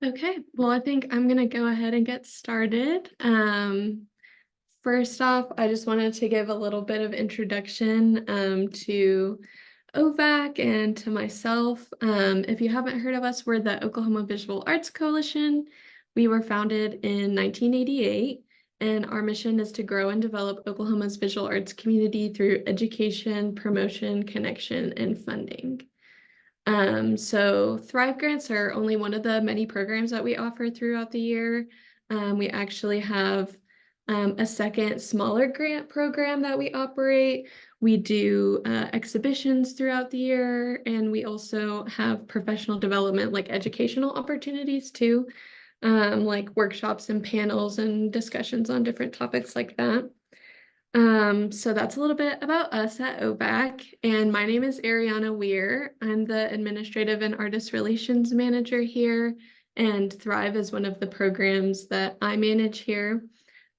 Okay, well, I think I'm gonna go ahead and get started. First off, I just wanted to give a little bit of introduction to OVAC and to myself. If you haven't heard of us, we're the Oklahoma Visual Arts Coalition. We were founded in 1988, and our mission is to grow and develop Oklahoma's visual arts community through education, promotion, connection, and funding. So Thrive Grants are only one of the many programs that we offer throughout the year. We actually have a second smaller grant program that we operate. We do exhibitions throughout the year, and we also have professional development, like educational opportunities too, like workshops and panels and discussions on different topics like that. So that's a little bit about us at OVAC, and my name is Ariana Weir. I'm the Administrative and Artist Relations Manager here, and Thrive is one of the programs that I manage here.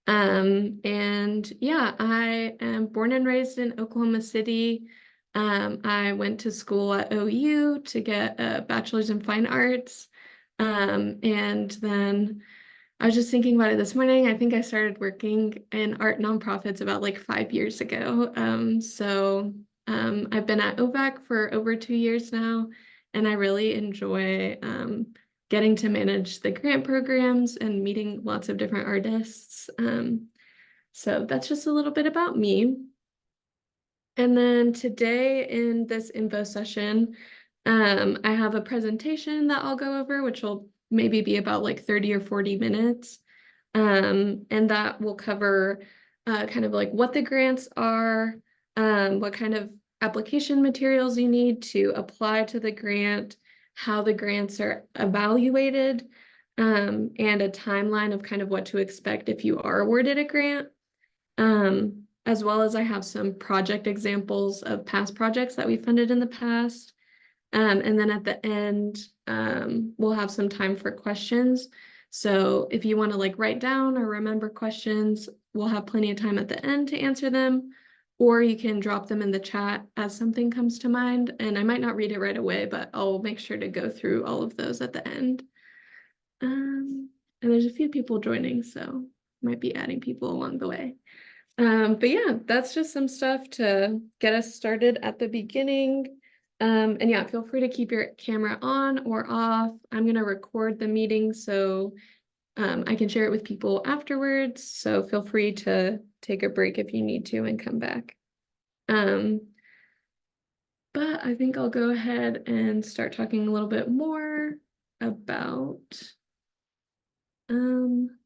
And yeah, I am born and raised in Oklahoma City. I went to school at OU to get a bachelor's in fine arts, and then I was just thinking about it this morning. I think I started working in art nonprofits about like 5 years ago. I've been at OVAC for over 2 years now, and I really enjoy getting to manage the grant programs and meeting lots of different artists. So that's just a little bit about me. And then today in this info session, I have a presentation that I'll go over, which will maybe be about like 30 or 40 minutes. And that will cover kind of like what the grants are, what kind of application materials you need to apply to the grant, how the grants are evaluated, and a timeline of kind of what to expect if you are awarded a grant. As well as I have some project examples of past projects that we funded in the past. And then at the end, we'll have some time for questions. So if you want to like write down or remember questions, we'll have plenty of time at the end to answer them, or you can drop them in the chat as something comes to mind. And I might not read it right away, but I'll make sure to go through all of those at the end. And there's a few people joining, so might be adding people along the way. But yeah, that's just some stuff to get us started at the beginning. And yeah, feel free to keep your camera on or off. I'm going to record the meeting so I can share it with people afterwards. So feel free to take a break if you need to and come back. But I think I'll go ahead and start talking a little bit more about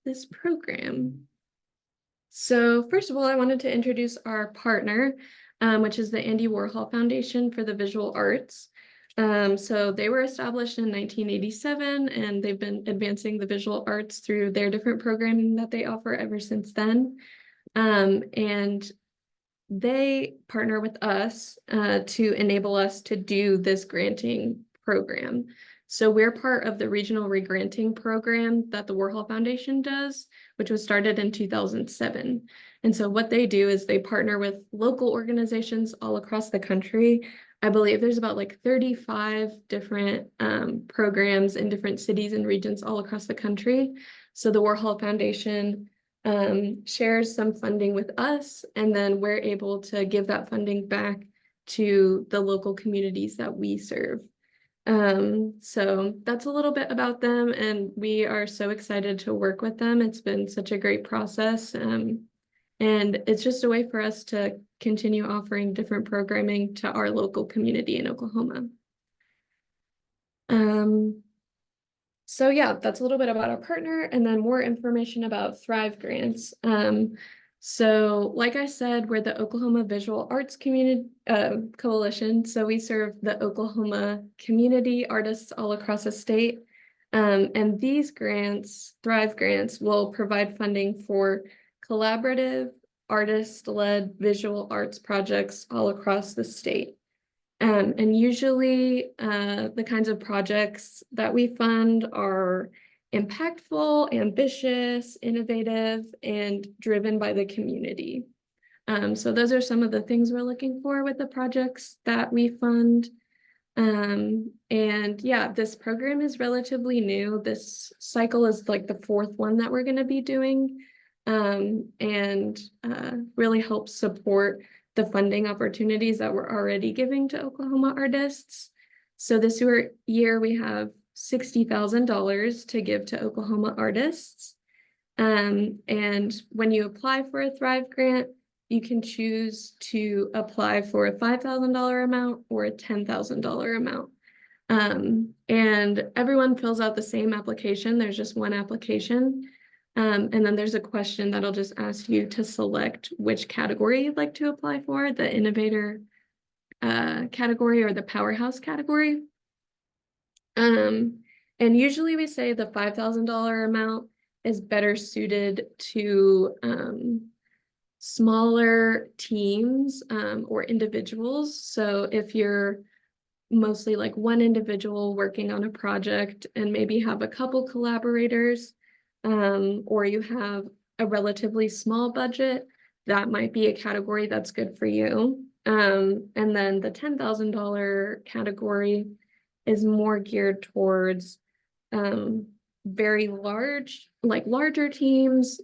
this program. So first of all, I wanted to introduce our partner, which is the Andy Warhol Foundation for the Visual Arts. So they were established in 1987, and they've been advancing the visual arts through their different programming that they offer ever since then. And they partner with us to enable us to do this granting program. So we're part of the regional regranting program that the Warhol Foundation does, which was started in 2007. And so what they do is they partner with local organizations all across the country. I believe there's about like 35 different programs in different cities and regions all across the country. So the Warhol Foundation shares some funding with us, and then we're able to give that funding back to the local communities that we serve. So that's a little bit about them, and we are so excited to work with them. It's been such a great process, and it's just a way for us to continue offering different programming to our local community in Oklahoma. So yeah, that's a little bit about our partner, and then more information about Thrive Grants. So like I said, we're the Oklahoma Visual Arts Community Coalition. So we serve the Oklahoma community artists all across the state. And these grants, Thrive Grants, will provide funding for collaborative, artist-led visual arts projects all across the state. And usually the kinds of projects that we fund are impactful, ambitious, innovative, and driven by the community. So those are some of the things we're looking for with the projects that we fund. And yeah, this program is relatively new. This cycle is like the fourth one that we're going to be doing, and really helps support the funding opportunities that we're already giving to Oklahoma artists. So this year we have $60,000 to give to Oklahoma artists. And when you apply for a Thrive grant, you can choose to apply for a $5,000 amount or a $10,000 amount. And everyone fills out the same application. There's just one application. And then there's a question that'll just ask you to select which category you'd like to apply for, the innovator category or the powerhouse category. And usually we say the $5,000 amount is better suited to smaller teams or individuals. So if you're mostly like one individual working on a project and maybe have a couple collaborators, or you have a relatively small budget, that might be a category that's good for you. And then the $10,000 category is more geared towards very large, like larger teams,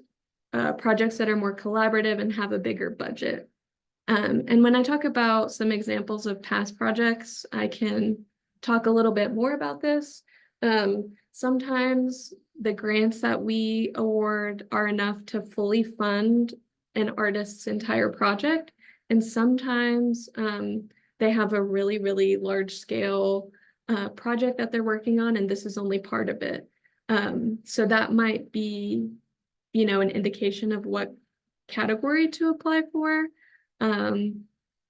projects that are more collaborative and have a bigger budget. And when I talk about some examples of past projects, I can talk a little bit more about this. Sometimes the grants that we award are enough to fully fund an artist's entire project. And sometimes they have a really, really large scale project that they're working on, and this is only part of it. So that might be, an indication of what category to apply for.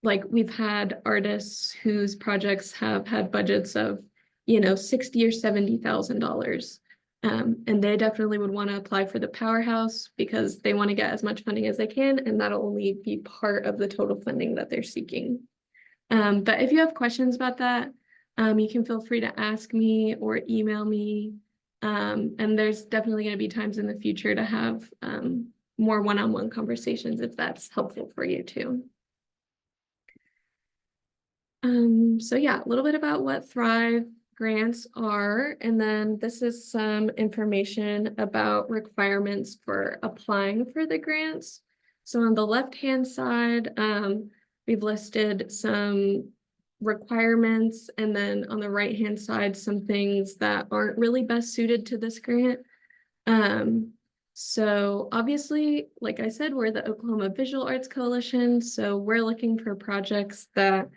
Like we've had artists whose projects have had budgets of, $60,000 or $70,000. And they definitely would want to apply for the powerhouse because they want to get as much funding as they can, and that'll only be part of the total funding that they're seeking. But if you have questions about that, you can feel free to ask me or email me. And there's definitely going to be times in the future to have more one-on-one conversations if that's helpful for you too. So yeah, a little bit about what Thrive grants are, and then this is some information about requirements for applying for the grants. So on the left-hand side, we've listed some requirements, and then on the right-hand side, some things that aren't really best suited to this grant. So obviously, like I said, we're the Oklahoma Visual Arts Coalition, so we're looking for projects that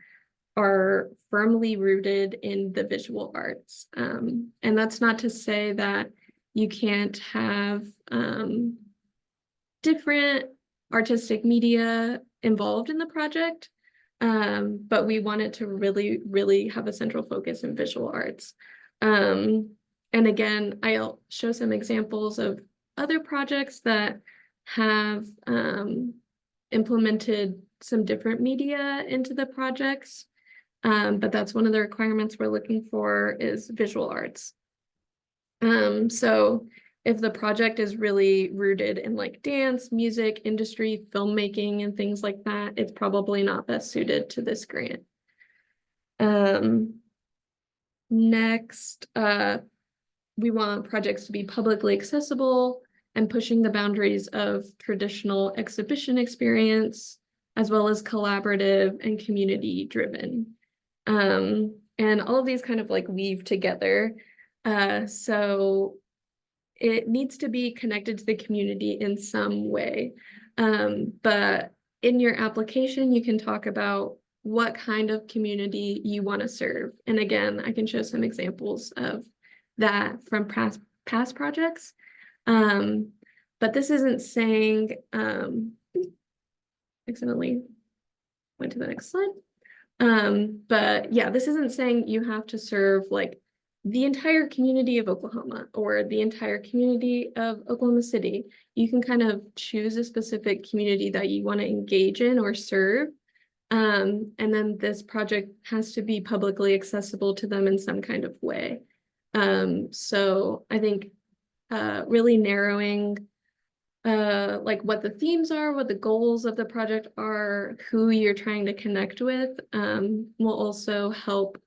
are firmly rooted in the visual arts. And that's not to say that you can't have different artistic media involved in the project, but we want it to really, really have a central focus in visual arts. And again, I'll show some examples of other projects that have implemented some different media into the projects. But that's one of the requirements we're looking for is visual arts. So if the project is really rooted in like dance, music, industry, filmmaking, and things like that, it's probably not best suited to this grant. Next, we want projects to be publicly accessible and pushing the boundaries of traditional exhibition experience, as well as collaborative and community driven. And all of these kind of like weave together. So it needs to be connected to the community in some way. But in your application, you can talk about what kind of community you want to serve. And again, I can show some examples of that from past projects. But this isn't saying, accidentally went to the next slide. But yeah, this isn't saying you have to serve like the entire community of Oklahoma or the entire community of Oklahoma City. You can kind of choose a specific community that you want to engage in or serve. And then this project has to be publicly accessible to them in some kind of way. So I think really narrowing like what the themes are, what the goals of the project are, who you're trying to connect with, will also help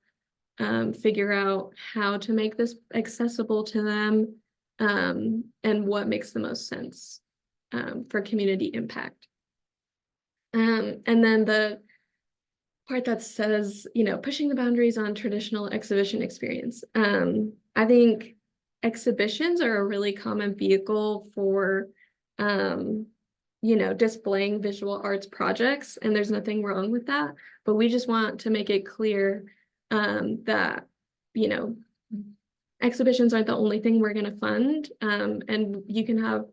figure out how to make this accessible to them, and what makes the most sense for community impact. And then the part that says, pushing the boundaries on traditional exhibition experience. I think exhibitions are a really common vehicle for, displaying visual arts projects, and there's nothing wrong with that. But we just want to make it clear that, exhibitions aren't the only thing we're going to fund, and you can have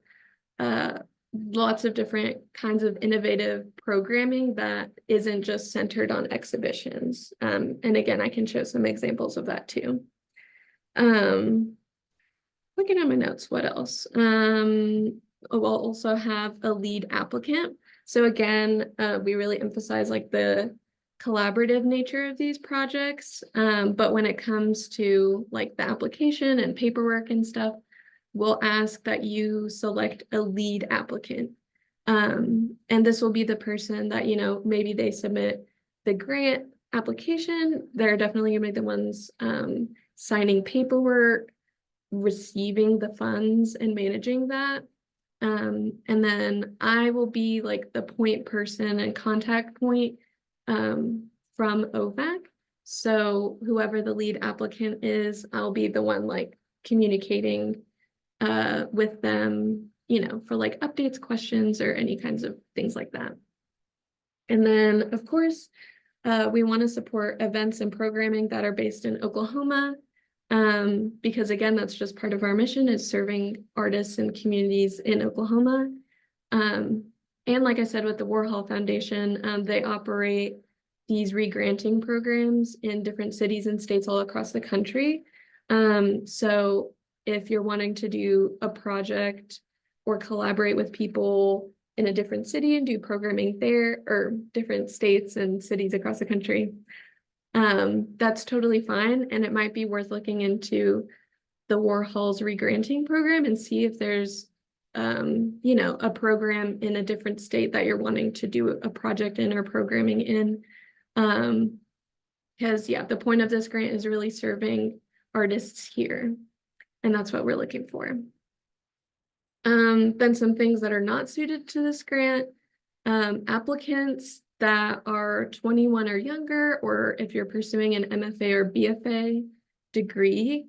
lots of different kinds of innovative programming that isn't just centered on exhibitions. And again, I can show some examples of that too. Looking at my notes, what else? We'll also have a lead applicant. So again, we really emphasize like the collaborative nature of these projects. But when it comes to like the application and paperwork and stuff, we'll ask that you select a lead applicant. And this will be the person that, maybe they submit the grant application. They're definitely gonna be the ones signing paperwork, receiving the funds and managing that. And then I will be like the point person and contact point from OVAC. So whoever the lead applicant is, I'll be the one like communicating with them, for like updates, questions, or any kinds of things like that. And then, of course, we want to support events and programming that are based in Oklahoma, because again, that's just part of our mission, is serving artists and communities in Oklahoma. And like I said, with the Warhol Foundation, they operate these re-granting programs in different cities and states all across the country. So if you're wanting to do a project or collaborate with people in a different city and do programming there, or different states and cities across the country, that's totally fine. And it might be worth looking into the Warhol's re-granting program and see if there's, a program in a different state that you're wanting to do a project in or programming in. Because the point of this grant is really serving artists here. And that's what we're looking for. Then some things that are not suited to this grant, applicants that are 21 or younger, or if you're pursuing an MFA or BFA degree.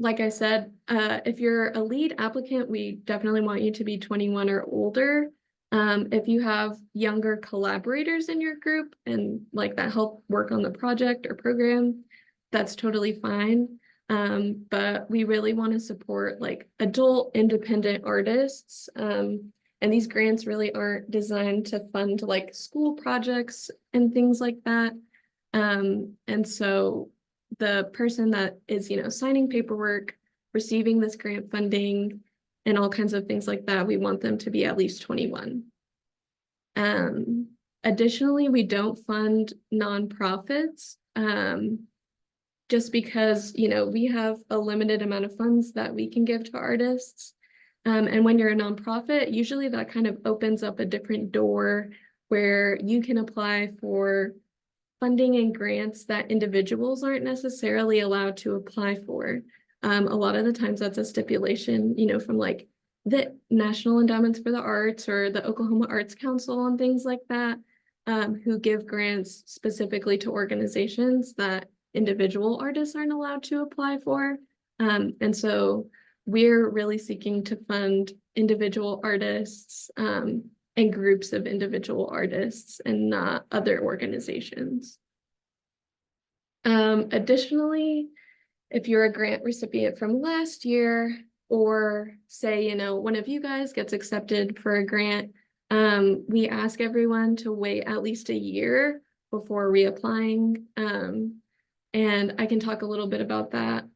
Like I said, if you're a lead applicant, we definitely want you to be 21 or older. If you have younger collaborators in your group and like that help work on the project or program, that's totally fine. But we really want to support like adult independent artists. And these grants really aren't designed to fund like school projects and things like that. And so the person that is, signing paperwork, receiving this grant funding, and all kinds of things like that, we want them to be at least 21. Additionally, we don't fund nonprofits. Just because, we have a limited amount of funds that we can give to artists. And when you're a nonprofit, usually that kind of opens up a different door where you can apply for funding and grants that individuals aren't necessarily allowed to apply for. A lot of the times that's a stipulation, from like the National Endowments for the Arts or the Oklahoma Arts Council and things like that, who give grants specifically to organizations that individual artists aren't allowed to apply for. And so we're really seeking to fund individual artists and groups of individual artists and not other organizations. Additionally, if you're a grant recipient from last year, or say, one of you guys gets accepted for a grant, we ask everyone to wait at least a year before reapplying. And I can talk a little bit about that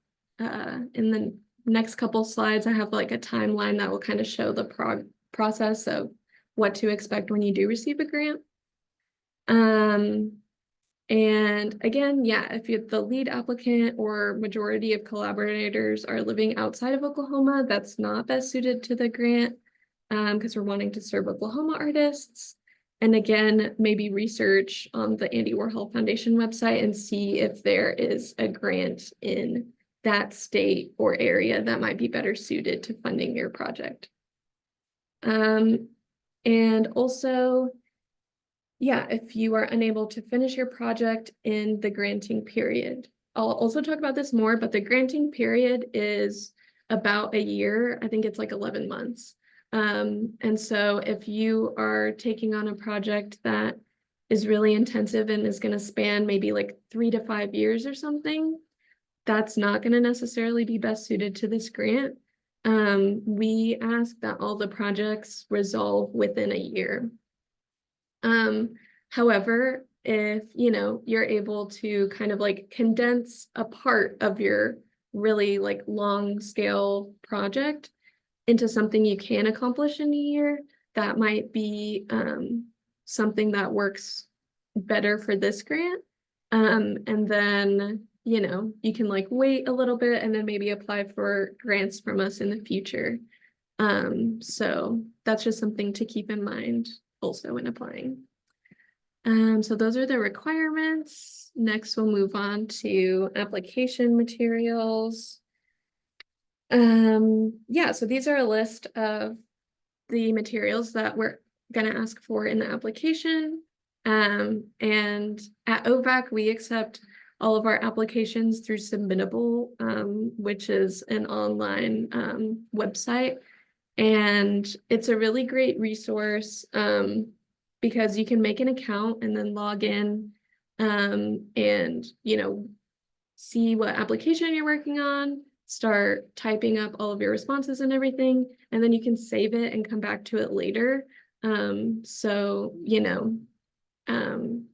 in the next couple slides. I have like a timeline that will kind of show the process of what to expect when you do receive a grant. And again, if you're the lead applicant or majority of collaborators are living outside of Oklahoma, that's not best suited to the grant, because we're wanting to serve Oklahoma artists. And again, maybe research on the Andy Warhol Foundation website and see if there is a grant in that state or area that might be better suited to funding your project. And also, yeah, if you are unable to finish your project in the granting period. I'll also talk about this more, but the granting period is about a year. I think it's like 11 months. And so if you are taking on a project that is really intensive and is going to span maybe like 3 to 5 years or something, that's not going to necessarily be best suited to this grant. We ask that all the projects resolve within a year. However, if you're able to kind of like condense a part of your really like long scale project into something you can accomplish in a year, that might be something that works better for this grant. And then you can like wait a little bit and then maybe apply for grants from us in the future. So that's just something to keep in mind also when applying. So those are the requirements. Next, we'll move on to application materials. Yeah, so these are a list of the materials that we're going to ask for in the application. And at OVAC, we accept all of our applications through Submittable, which is an online website. And it's a really great resource because you can make an account and then log in and, see what application you're working on, start typing up all of your responses and everything, and then you can save it and come back to it later. So,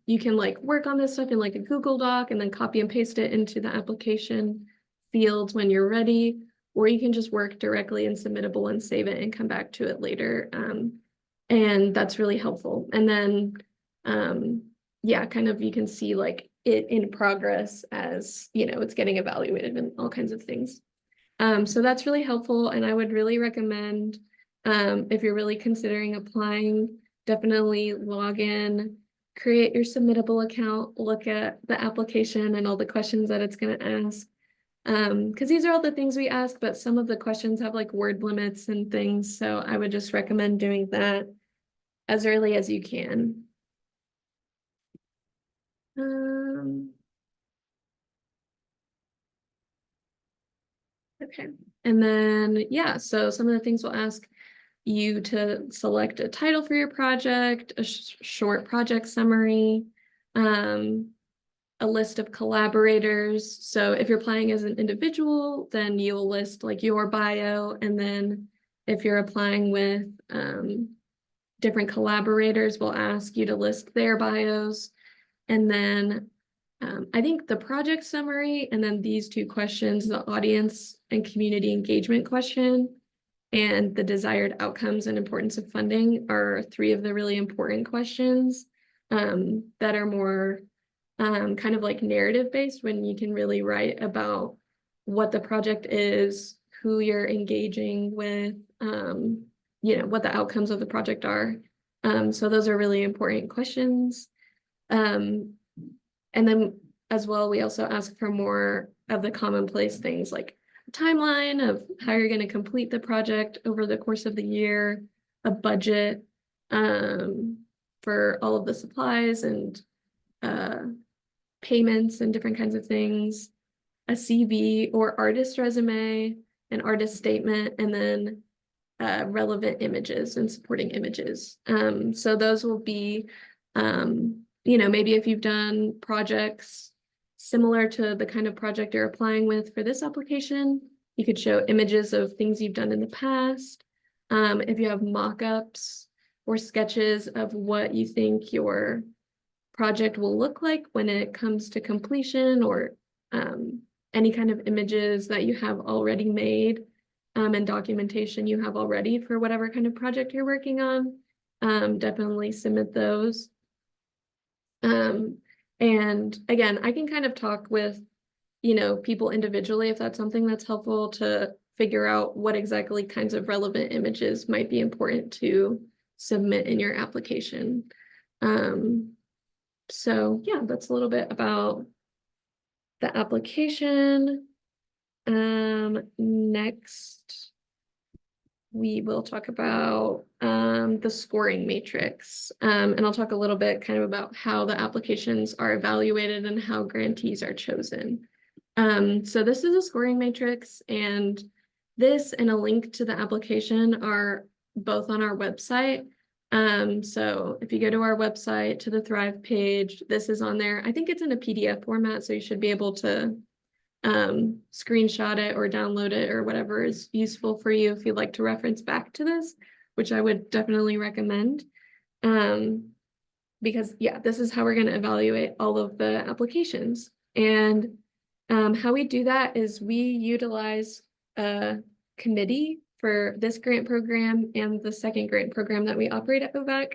you can like work on this stuff in like a Google Doc and then copy and paste it into the application fields when you're ready, or you can just work directly in Submittable and save it and come back to it later. And that's really helpful. And then, yeah, kind of you can see like it in progress as, it's getting evaluated and all kinds of things. So that's really helpful. And I would really recommend, if you're really considering applying, definitely log in, create your Submittable account, look at the application and all the questions that it's going to ask. Because these are all the things we ask, but some of the questions have like word limits and things. So I would just recommend doing that as early as you can. Okay. And then, yeah, so some of the things we'll ask you to select a title for your project, a short project summary, a list of collaborators. So if you're applying as an individual, then you'll list like your bio. And then if you're applying with different collaborators, we'll ask you to list their bios. And then I think the project summary and then these two questions, the audience and community engagement question and the desired outcomes and importance of funding, are 3 of the really important questions that are more kind of like narrative based, when you can really write about what the project is, who you're engaging with, what the outcomes of the project are. So those are really important questions. And then as well, we also ask for more of the commonplace things like a timeline of how you're going to complete the project over the course of the year, a budget for all of the supplies and payments and different kinds of things, a CV or artist resume, an artist statement, and then relevant images and supporting images. So those will be, maybe if you've done projects similar to the kind of project you're applying with for this application, you could show images of things you've done in the past. If you have mock-ups or sketches of what you think your project will look like when it comes to completion, or any kind of images that you have already made and documentation you have already for whatever kind of project you're working on, definitely submit those. And again, I can kind of talk with, people individually if that's something that's helpful to figure out what exactly kinds of relevant images might be important to submit in your application. So yeah, that's a little bit about the application. Next, we will talk about the scoring matrix. And I'll talk a little bit kind of about how the applications are evaluated and how grantees are chosen. So this is a scoring matrix, and this and a link to the application are both on our website. So if you go to our website to the Thrive page, this is on there. I think it's in a PDF format, so you should be able to screenshot it or download it or whatever is useful for you if you'd like to reference back to this, which I would definitely recommend. Because yeah, this is how we're going to evaluate all of the applications. And how we do that is we utilize a committee for this grant program and the second grant program that we operate at OVAC.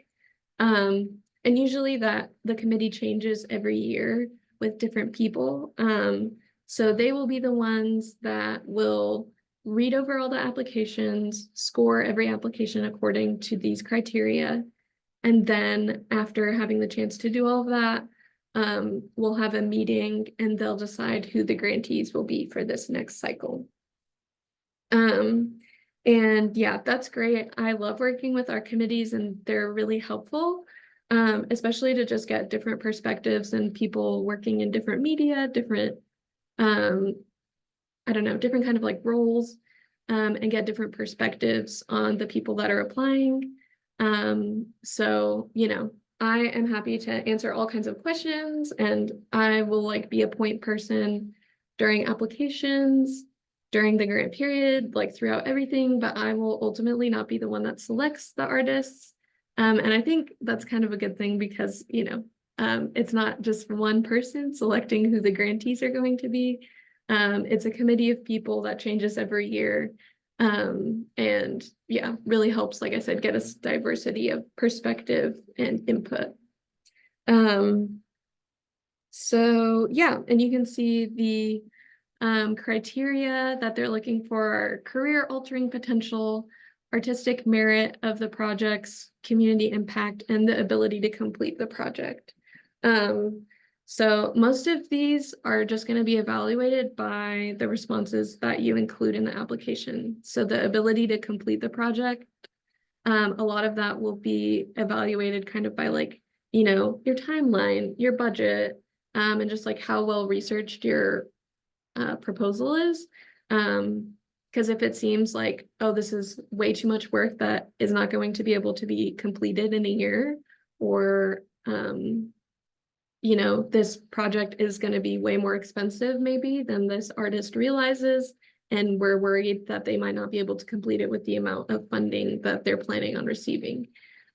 And usually the committee changes every year with different people. So they will be the ones that will read over all the applications, score every application according to these criteria. And then after having the chance to do all of that, we'll have a meeting and they'll decide who the grantees will be for this next cycle. And yeah, that's great. I love working with our committees and they're really helpful, especially to just get different perspectives and people working in different media, different, I don't know, different kind of like roles, and get different perspectives on the people that are applying. So, you know, I am happy to answer all kinds of questions, and I will like be a point person during applications, during the grant period, like throughout everything, but I will ultimately not be the one that selects the artists. And I think that's kind of a good thing because, you know, it's not just one person selecting who the grantees are going to be. It's a committee of people that changes every year. And yeah, really helps, like I said, get us diversity of perspective and input. So yeah, and you can see the criteria that they're looking for are career altering potential, artistic merit of the project's community impact, and the ability to complete the project. So most of these are just going to be evaluated by the responses that you include in the application. So the ability to complete the project, a lot of that will be evaluated kind of by like, you know, your timeline, your budget, and just like how well researched your proposal is. Because if it seems like, oh, this is way too much work that is not going to be able to be completed in a year, or you know, this project is going to be way more expensive maybe than this artist realizes, and we're worried that they might not be able to complete it with the amount of funding that they're planning on receiving.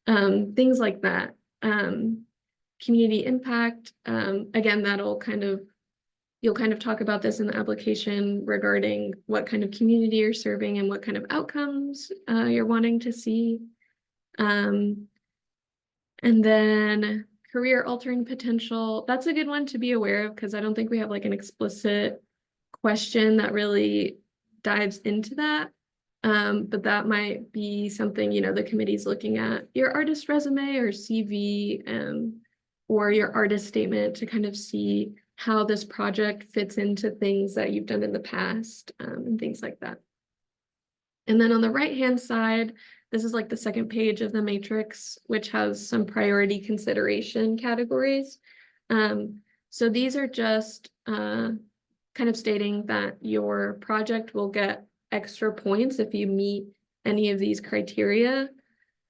Things like that. Community impact, again, that'll kind of, you'll kind of talk about this in the application regarding what kind of community you're serving and what kind of outcomes you're wanting to see. And then career altering potential, that's a good one to be aware of because I don't think we have like an explicit question that really dives into that. But that might be something, you know, the committee's looking at your artist resume or CV, or your artist statement to kind of see how this project fits into things that you've done in the past, and things like that. And then on the right-hand side, this is like the second page of the matrix, which has some priority consideration categories. So these are just kind of stating that your project will get extra points if you meet any of these criteria,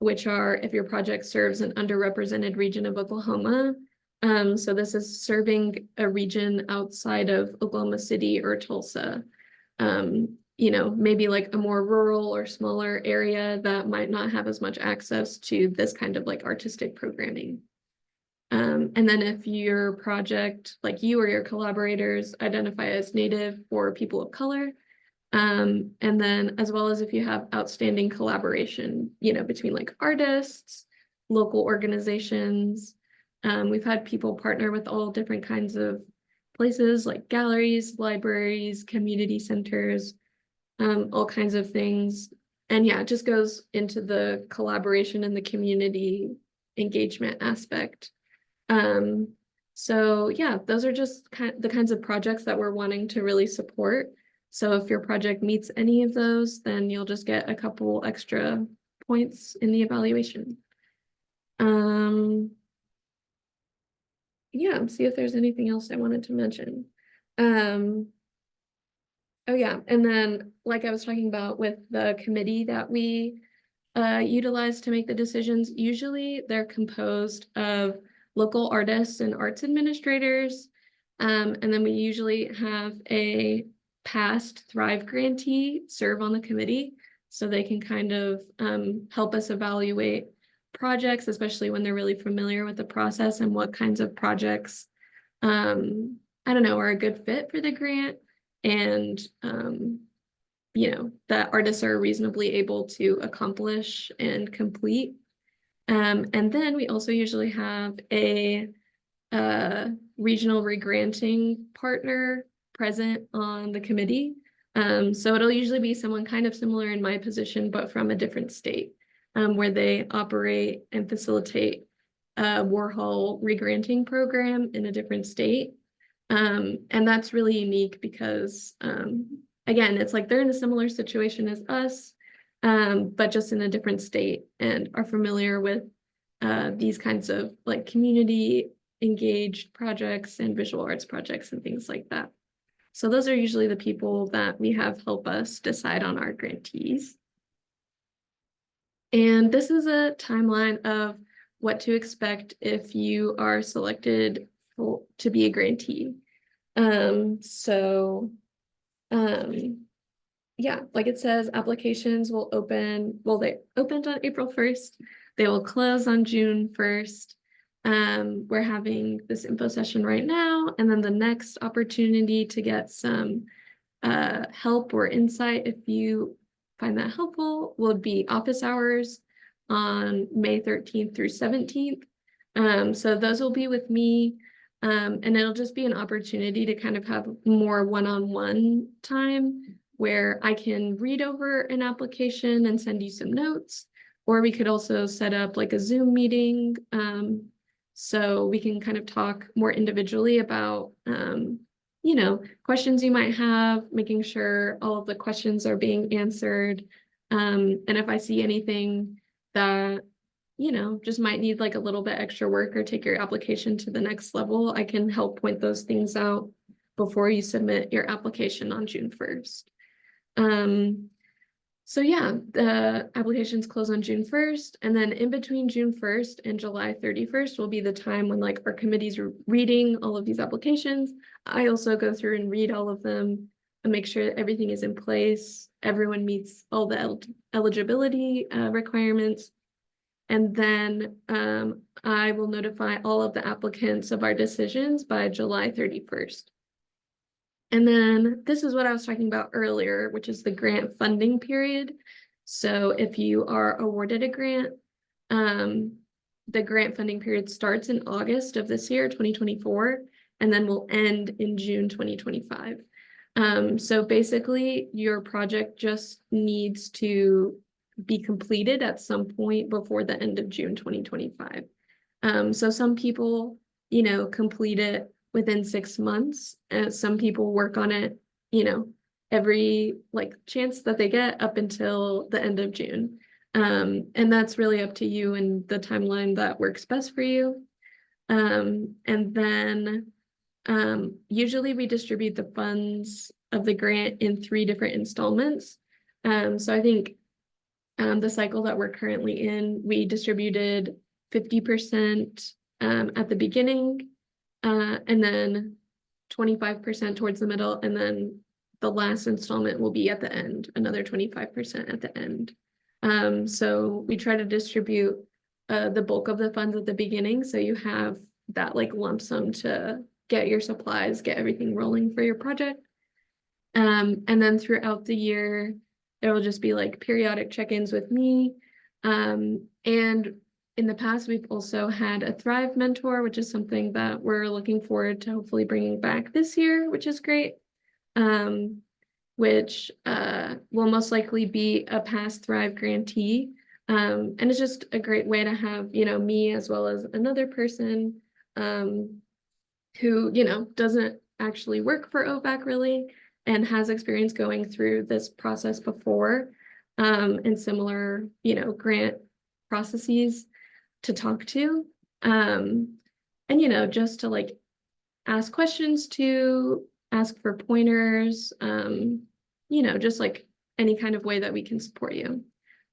which are if your project serves an underrepresented region of Oklahoma. So this is serving a region outside of Oklahoma City or Tulsa. You know, maybe like a more rural or smaller area that might not have as much access to this kind of like artistic programming. And then if your project, like you or your collaborators, identify as Native or people of color, and then as well as if you have outstanding collaboration, you know, between like artists, local organizations. We've had people partner with all different kinds of places like galleries, libraries, community centers, all kinds of things. And yeah, it just goes into the collaboration in the community engagement aspect. So yeah, those are just the kinds of projects that we're wanting to really support. So if your project meets any of those, then you'll just get a couple extra points in the evaluation. Yeah, see if there's anything else I wanted to mention. Oh yeah, and then like I was talking about with the committee that we utilize to make the decisions, usually they're composed of local artists and arts administrators. And then we usually have a past Thrive grantee serve on the committee so they can kind of help us evaluate projects, especially when they're really familiar with the process and what kinds of projects, I don't know, are a good fit for the grant. And you know, that artists are reasonably able to accomplish and complete. And then we also usually have a regional regranting partner present on the committee. So it'll usually be someone kind of similar in my position, but from a different state, where they operate and facilitate a Warhol regranting program in a different state. And that's really unique because, again, it's like they're in a similar situation as us, but just in a different state and are familiar with these kinds of like community engaged projects and visual arts projects and things like that. So those are usually the people that we have help us decide on our grantees. And this is a timeline of what to expect if you are selected to be a grantee. Yeah, like it says, applications will open, well, they opened on April 1st. They will close on June 1st. We're having this info session right now, and then the next opportunity to get some help or insight, if you find that helpful, would be office hours on May 13th through 17th. So those will be with me, and it'll just be an opportunity to kind of have more one-on-one time where I can read over an application and send you some notes, or we could also set up like a Zoom meeting, so we can kind of talk more individually about you know, questions you might have, making sure all of the questions are being answered. And if I see anything that, you know, just might need like a little bit extra work or take your application to the next level, I can help point those things out before you submit your application on June 1st. So yeah, the applications close on June 1st, and then in between June 1st and July 31st will be the time when like our committee's reading all of these applications. I also go through and read all of them and make sure that everything is in place, everyone meets all the eligibility requirements, and then I will notify all of the applicants of our decisions by July 31st. And then this is what I was talking about earlier, which is the grant funding period. So if you are awarded a grant, the grant funding period starts in August of this year, 2024, and then will end in June 2025. So basically, your project just needs to be completed at some point before the end of June 2025. So some people, you know, complete it within 6 months, and some people work on it, you know, every like chance that they get up until the end of June. And that's really up to you and the timeline that works best for you. And then usually we distribute the funds of the grant in 3 different installments. So I think the cycle that we're currently in, we distributed 50% at the beginning, and then 25% towards the middle, and then the last installment will be at the end, another 25% at the end. So we try to distribute the bulk of the funds at the beginning, so you have that like lump sum to get your supplies, get everything rolling for your project. And then throughout the year, there will just be like periodic check-ins with me. And in the past, we've also had a Thrive mentor, which is something that we're looking forward to hopefully bringing back this year, which is great. Which will most likely be a past Thrive grantee. And it's just a great way to have, you know, me as well as another person who, you know, doesn't actually work for OVAC really and has experience going through this process before in similar, you know, grant processes to talk to. And, you know, just to like ask questions to, ask for pointers, you know, just like any kind of way that we can support you.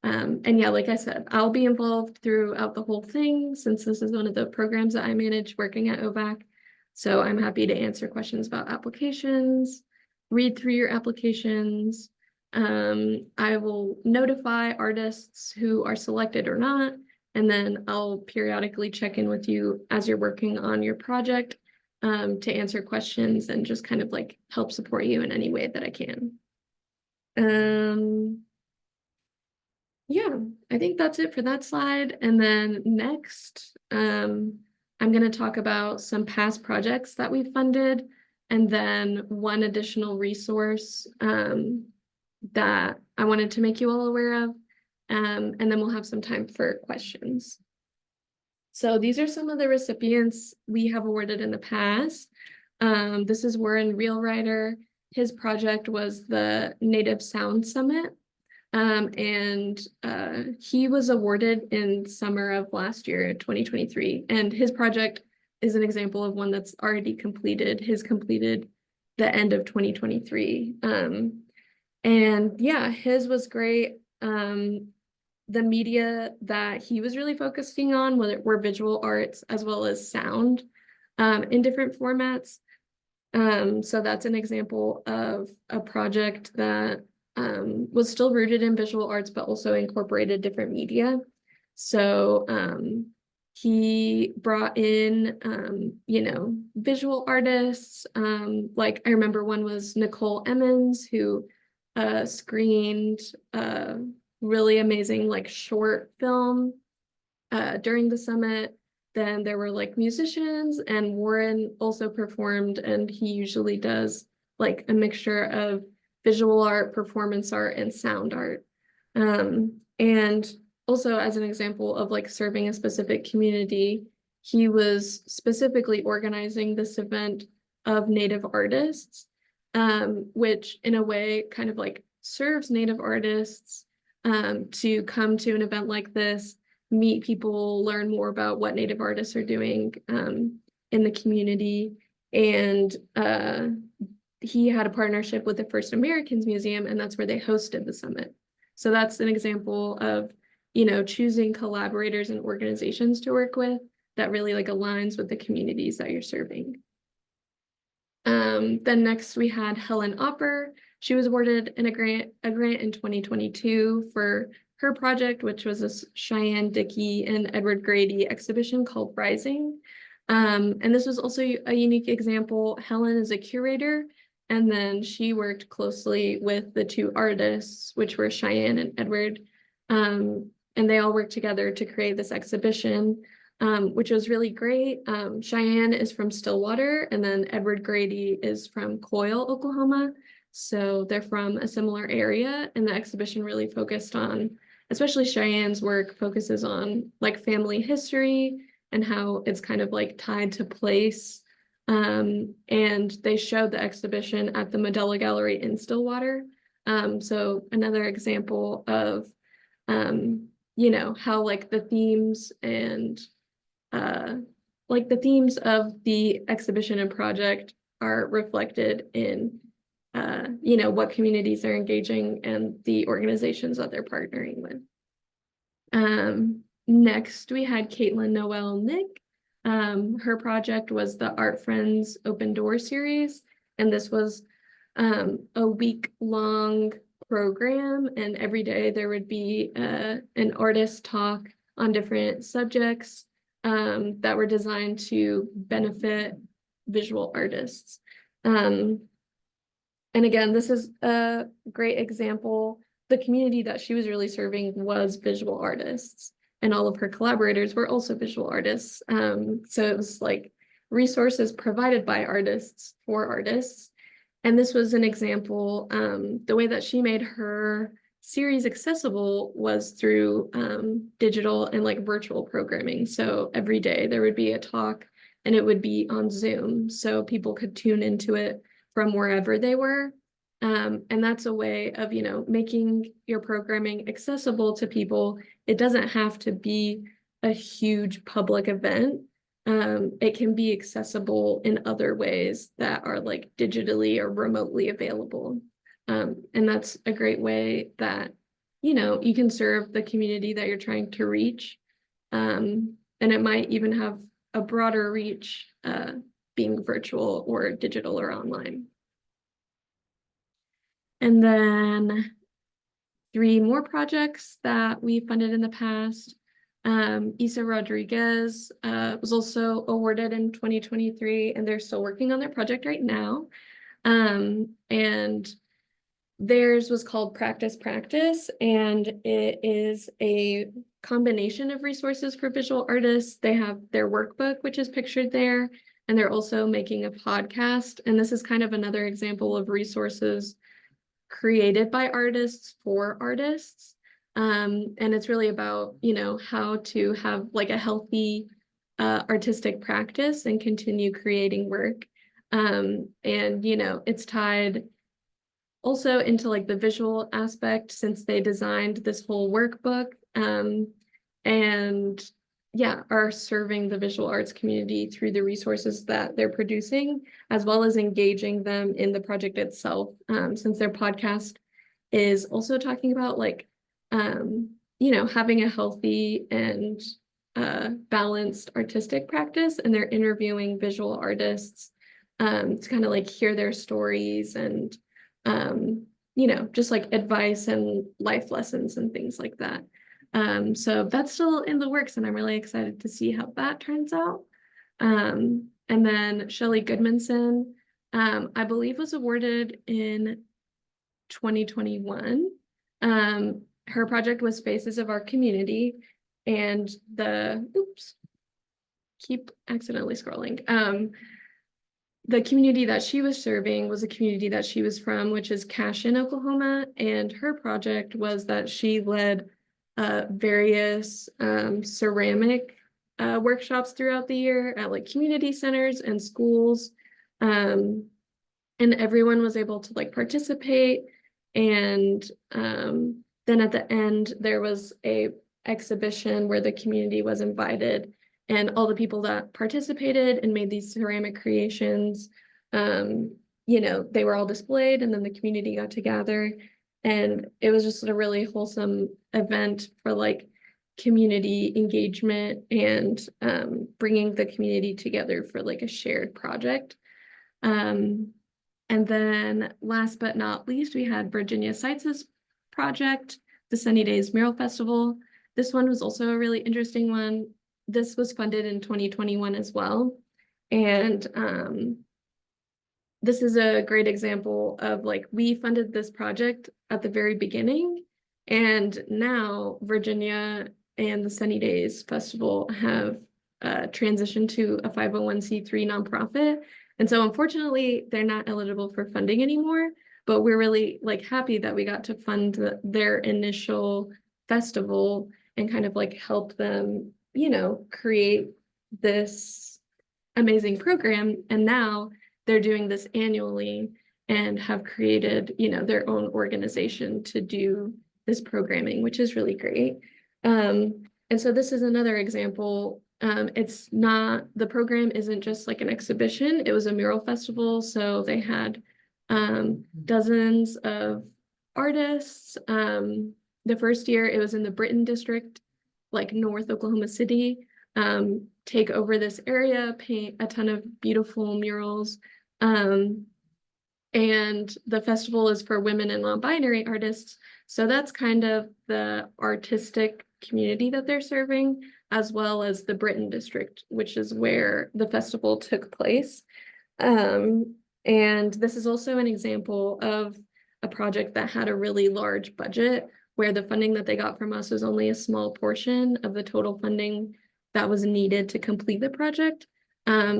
And yeah, like I said, I'll be involved throughout the whole thing since this is one of the programs that I manage working at OVAC. So I'm happy to answer questions about applications, read through your applications. I will notify artists who are selected or not, and then I'll periodically check in with you as you're working on your project to answer questions and just kind of like help support you in any way that I can. Yeah, I think that's it for that slide. And then next, I'm going to talk about some past projects that we funded, and then one additional resource that I wanted to make you all aware of. And then we'll have some time for questions. So these are some of the recipients we have awarded in the past. This is Warren Realwriter. His project was the Native Sound Summit. And he was awarded in summer of last year, 2023. And his project is an example of one that's already completed. His completed the end of 2023. And yeah, his was great. The media that he was really focusing on were visual arts as well as sound in different formats. So that's an example of a project that was still rooted in visual arts, but also incorporated different media. So he brought in, you know, visual artists. Like I remember one was Nicole Emmons, who screened a really amazing like short film during the summit. Then there were like musicians, and Warren also performed, and he usually does like a mixture of visual art, performance art, and sound art. And also as an example of like serving a specific community, he was specifically organizing this event of Native artists, which in a way kind of like serves Native artists to come to an event like this, meet people, learn more about what Native artists are doing in the community. And he had a partnership with the First Americans Museum, and that's where they hosted the summit. So that's an example of, you know, choosing collaborators and organizations to work with that really like aligns with the communities that you're serving. Then next we had Helen Opper. She was awarded a grant in 2022 for her project, which was a Cheyenne Dickey and Edward Grady exhibition called Rising. And this was also a unique example. Helen is a curator, and then she worked closely with the two artists, which were Cheyenne and Edward. And they all worked together to create this exhibition, which was really great. Cheyenne is from Stillwater, and then Edward Grady is from Coyle, Oklahoma. So they're from a similar area, and the exhibition really focused on, especially Cheyenne's work focuses on like family history and how it's kind of like tied to place. And they showed the exhibition at the Medela Gallery in Stillwater. So another example of, you know, how like the themes and like the themes of the exhibition and project are reflected in, you know, what communities are engaging and the organizations that they're partnering with. Next, we had Caitlin Noel Nick. Her project was the Art Friends Open Door series, and this was a week-long program, and every day there would be an artist talk on different subjects that were designed to benefit visual artists. And again, this is a great example. The community that she was really serving was visual artists, and all of her collaborators were also visual artists. So it was like resources provided by artists for artists. And this was an example, the way that she made her series accessible was through digital and like virtual programming. So every day there would be a talk and it would be on Zoom. So people could tune into it from wherever they were. And that's a way of, making your programming accessible to people. It doesn't have to be a huge public event. It can be accessible in other ways that are like digitally or remotely available. And that's a great way that, you can serve the community that you're trying to reach. And it might even have a broader reach being virtual or digital or online. And then 3 more projects that we funded in the past. Isa Rodriguez was also awarded in 2023, and they're still working on their project right now. And theirs was called Practice Practice, and it is a combination of resources for visual artists. They have their workbook, which is pictured there, and they're also making a podcast. And this is kind of another example of resources created by artists for artists. And it's really about, how to have like a healthy artistic practice and continue creating work. And, it's tied also into like the visual aspect since they designed this whole workbook. And yeah, are serving the visual arts community through the resources that they're producing, as well as engaging them in the project itself, since their podcast is also talking about like, having a healthy and balanced artistic practice, and they're interviewing visual artists to kind of like hear their stories and, just like advice and life lessons and things like that. So that's still in the works, and I'm really excited to see how that turns out. And then Shelley Goodmanson, I believe was awarded in 2021. Her project was Faces of Our Community, and keep accidentally scrolling. The community that she was serving was a community that she was from, which is Cashin, Oklahoma, and her project was that she led various ceramic workshops throughout the year at like community centers and schools, and everyone was able to like participate. And then at the end there was a exhibition where the community was invited, and all the people that participated and made these ceramic creations, they were all displayed, and then the community got to gather. And it was just a really wholesome event for like community engagement and bringing the community together for like a shared project. And then last but not least, we had Virginia Seitz's project, the Sunny Days Mural Festival. This one was also a really interesting one. This was funded in 2021 as well. And this is a great example of like, we funded this project at the very beginning, and now Virginia and the Sunny Days Festival have transitioned to a 501c3 nonprofit. And so unfortunately, they're not eligible for funding anymore, but we're really like happy that we got to fund their initial festival and kind of like help them, create this amazing program. And now they're doing this annually and have created, their own organization to do this programming, which is really great. And so this is another example. The program isn't just like an exhibition, it was a mural festival. So they had dozens of artists. The first year it was in the Britton district, like North Oklahoma City, take over this area, paint a ton of beautiful murals. And the festival is for women and non-binary artists. So that's kind of the artistic community that they're serving, as well as the Britton district, which is where the festival took place. And this is also an example of a project that had a really large budget, where the funding that they got from us was only a small portion of the total funding that was needed to complete the project,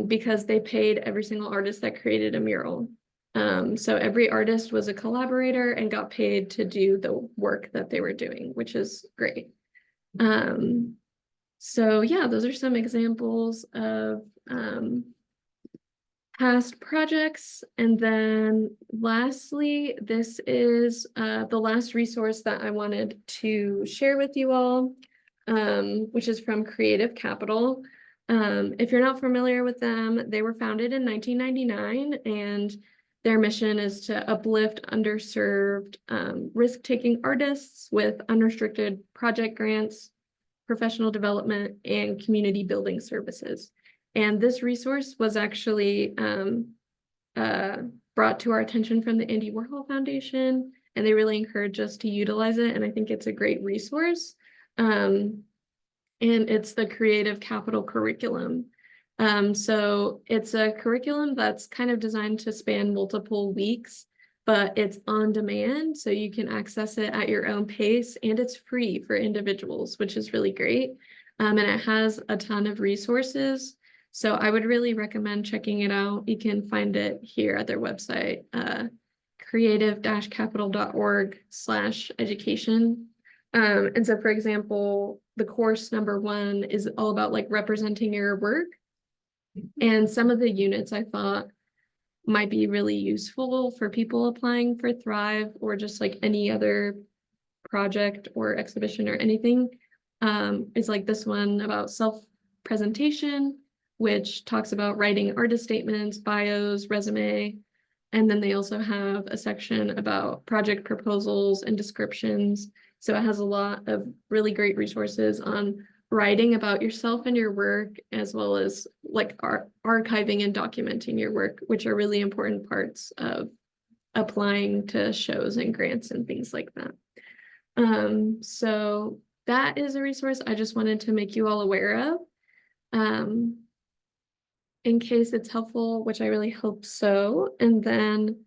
because they paid every single artist that created a mural. So every artist was a collaborator and got paid to do the work that they were doing, which is great. So yeah, those are some examples of past projects. And then lastly, this is the last resource that I wanted to share with you all, which is from Creative Capital. If you're not familiar with them, they were founded in 1999, and their mission is to uplift underserved, risk-taking artists with unrestricted project grants, professional development, and community building services. And this resource was actually brought to our attention from the Andy Warhol Foundation, and they really encourage us to utilize it. And I think it's a great resource. And it's the Creative Capital curriculum. So it's a curriculum that's kind of designed to span multiple weeks, but it's on demand, so you can access it at your own pace, and it's free for individuals, which is really great. And it has a ton of resources. So I would really recommend checking it out. You can find it here at their website, creative-capital.org/education. And so, for example, the course number 1 is all about like representing your work. And some of the units I thought might be really useful for people applying for Thrive or just like any other project or exhibition or anything. Is like this one about self-presentation, which talks about writing artist statements, bios, resume. And then they also have a section about project proposals and descriptions. So it has a lot of really great resources on writing about yourself and your work, as well as like archiving and documenting your work, which are really important parts of applying to shows and grants and things like that. So that is a resource I just wanted to make you all aware of. In case it's helpful, which I really hope so. And then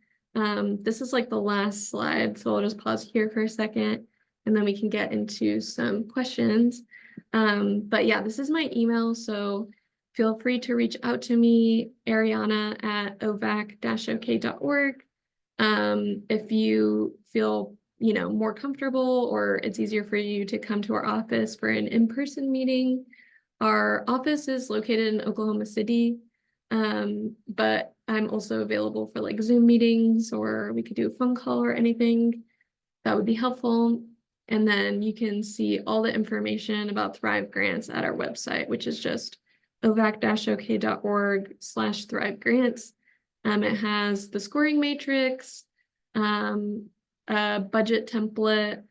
this is like the last slide, so I'll just pause here for a second, and then we can get into some questions. But yeah, this is my email, so feel free to reach out to me, Ariana at ovac-ok.org. If you feel more comfortable, or it's easier for you to come to our office for an in-person meeting. Our office is located in Oklahoma City, but I'm also available for like Zoom meetings, or we could do a phone call or anything that would be helpful. And then you can see all the information about Thrive grants at our website, which is just ovac-ok.org/Thrive grants. It has the scoring matrix, a budget template,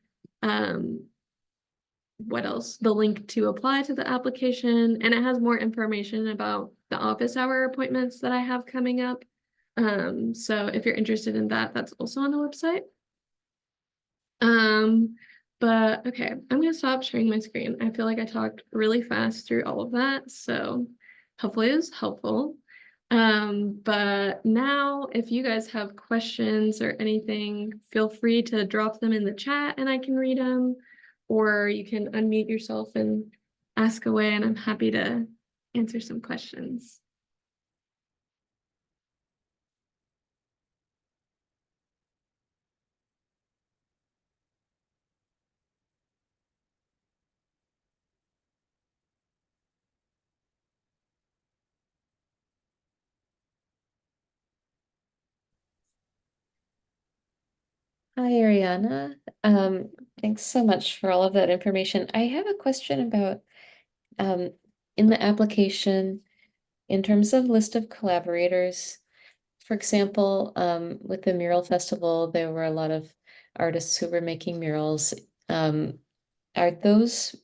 what else? The link to apply to the application, and it has more information about the office hour appointments that I have coming up. So if you're interested in that, that's also on the website. But okay, I'm gonna stop sharing my screen. I feel like I talked really fast through all of that, so hopefully it was helpful. But now if you guys have questions or anything, feel free to drop them in the chat and I can read them, or you can unmute yourself and ask away, and I'm happy to answer some questions. Hi, Ariana. Thanks so much for all of that information. I have a question about in the application, in terms of list of collaborators. For example, with the mural festival, there were a lot of artists who were making murals. Are those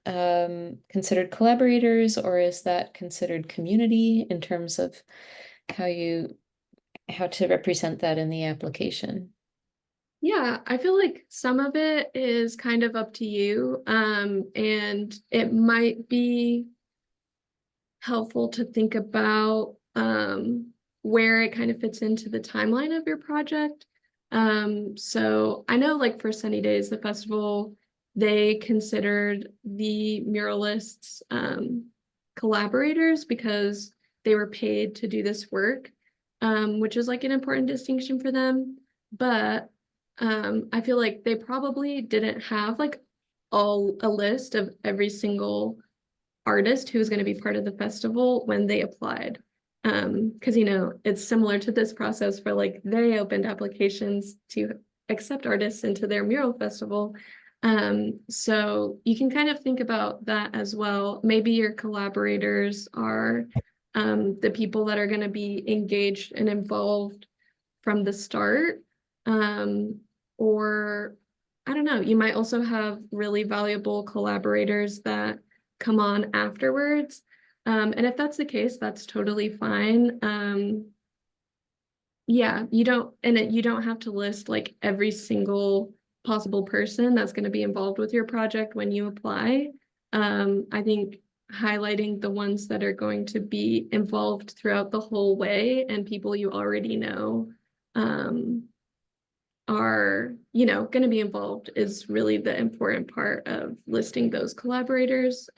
considered collaborators, or is that considered community in terms of how to represent that in the application? Yeah, I feel like some of it is kind of up to you. And it might be helpful to think about where it kind of fits into the timeline of your project. So I know like for Sunny Days, the festival, they considered the muralists collaborators because they were paid to do this work. which is like an important distinction for them. But I feel like they probably didn't have like a list of every single artist who was going to be part of the festival when they applied. Because it's similar to this process where like they opened applications to accept artists into their mural festival. So you can kind of think about that as well. Maybe your collaborators are the people that are going to be engaged and involved from the start. Or I don't know, you might also have really valuable collaborators that come on afterwards. And if that's the case, that's totally fine. Yeah, you don't have to list like every single possible person that's going to be involved with your project when you apply. I think highlighting the ones that are going to be involved throughout the whole way and people you already know are, going to be involved is really the important part of listing those collaborators.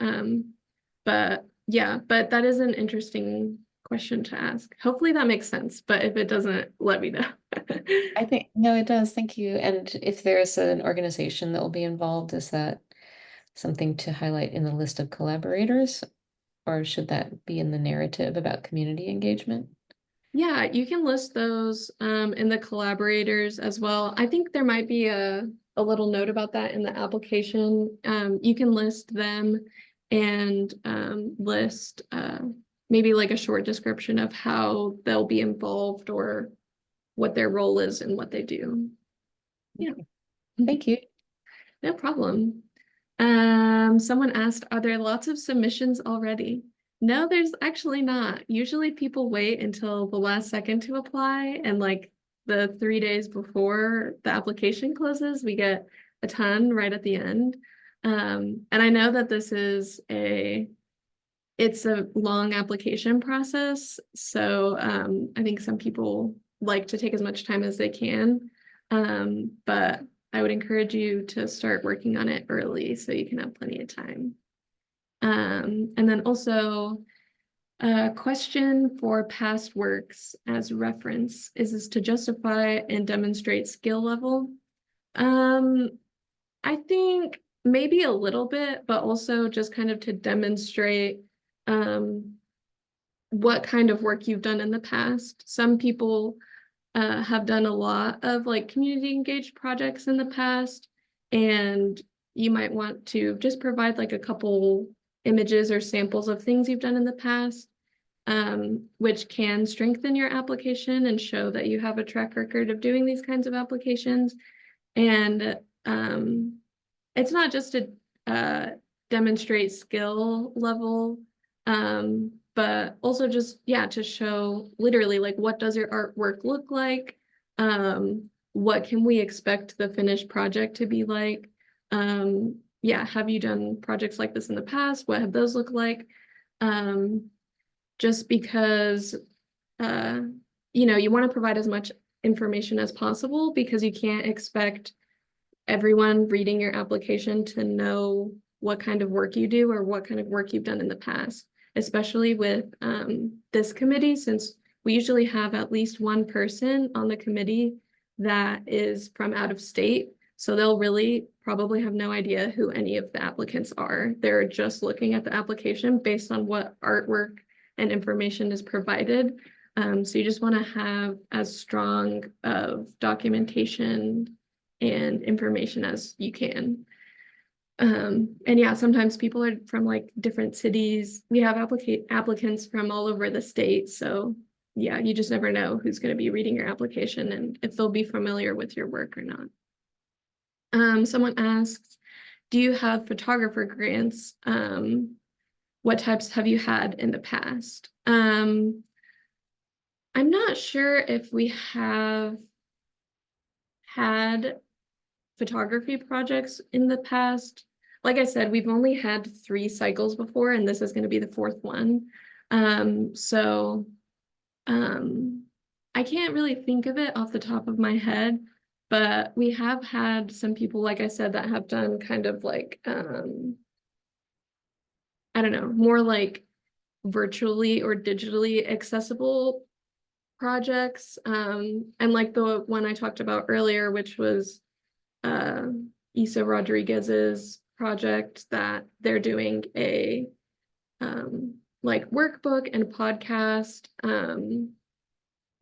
But yeah, but that is an interesting question to ask. Hopefully that makes sense, but if it doesn't, let me know. I think, no, it does. Thank you. And if there's an organization that will be involved, is that something to highlight in the list of collaborators? Or should that be in the narrative about community engagement? Yeah, you can list those in the collaborators as well. I think there might be a little note about that in the application. You can list them and list maybe like a short description of how they'll be involved or what their role is and what they do. Yeah. Thank you. No problem. Someone asked, are there lots of submissions already? No, there's actually not. Usually people wait until the last second to apply, and like the 3 days before the application closes, we get a ton right at the end. And I know that it's a long application process. So I think some people like to take as much time as they can. But I would encourage you to start working on it early so you can have plenty of time. And then also a question for past works as reference. Is this to justify and demonstrate skill level? Um, I think maybe a little bit, but also just kind of to demonstrate um, what kind of work you've done in the past. Some people have done a lot of like community engaged projects in the past, and you might want to just provide like a couple images or samples of things you've done in the past, which can strengthen your application and show that you have a track record of doing these kinds of applications. And it's not just to demonstrate skill level, but also just, yeah, to show literally like what does your artwork look like? What can we expect the finished project to be like? Yeah, have you done projects like this in the past? What have those looked like? Just because you want to provide as much information as possible because you can't expect everyone reading your application to know what kind of work you do or what kind of work you've done in the past, especially with this committee, since we usually have at least one person on the committee that is from out of state. So they'll really probably have no idea who any of the applicants are. They're just looking at the application based on what artwork and information is provided. So you just want to have as strong of documentation and information as you can. And yeah, sometimes people are from like different cities. We have applicants from all over the state. So yeah, you just never know who's going to be reading your application and if they'll be familiar with your work or not. Someone asked, do you have photographer grants? What types have you had in the past? I'm not sure if we have had photography projects in the past. Like I said, we've only had 3 cycles before, and this is going to be the 4th one. So I can't really think of it off the top of my head, but we have had some people, like I said, that have done kind of like, I don't know, more like virtually or digitally accessible projects, and like the one I talked about earlier, which was Isa Rodriguez's project, that they're doing a like workbook and podcast.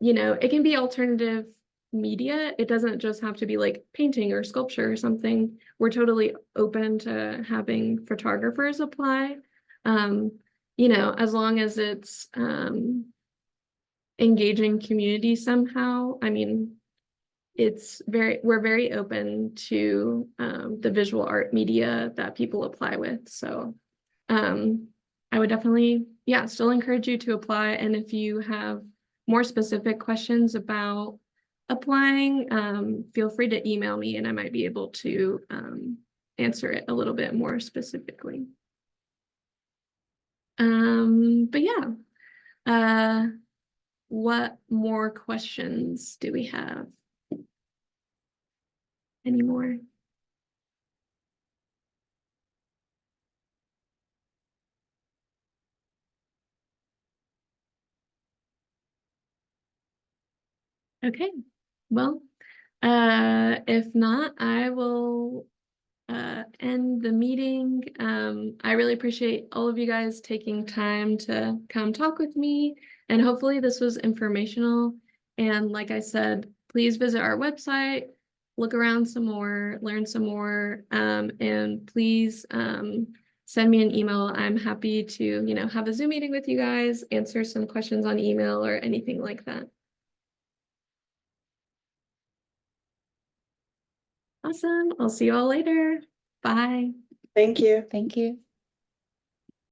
You know, it can be alternative media. It doesn't just have to be like painting or sculpture or something. We're totally open to having photographers apply. You know, as long as it's engaging community somehow. I mean, we're very open to the visual art media that people apply with. So I would definitely, yeah, still encourage you to apply. And if you have more specific questions about applying, feel free to email me and I might be able to answer it a little bit more specifically. But yeah, what more questions do we have? Any more? Okay, well, if not, I will end the meeting. I really appreciate all of you guys taking time to come talk with me, and hopefully this was informational. And like I said, please visit our website, look around some more, learn some more, and please send me an email. I'm happy to, you know, have a Zoom meeting with you guys, answer some questions on email or anything like that. Awesome. I'll see you all later. Bye. Thank you. Thank you.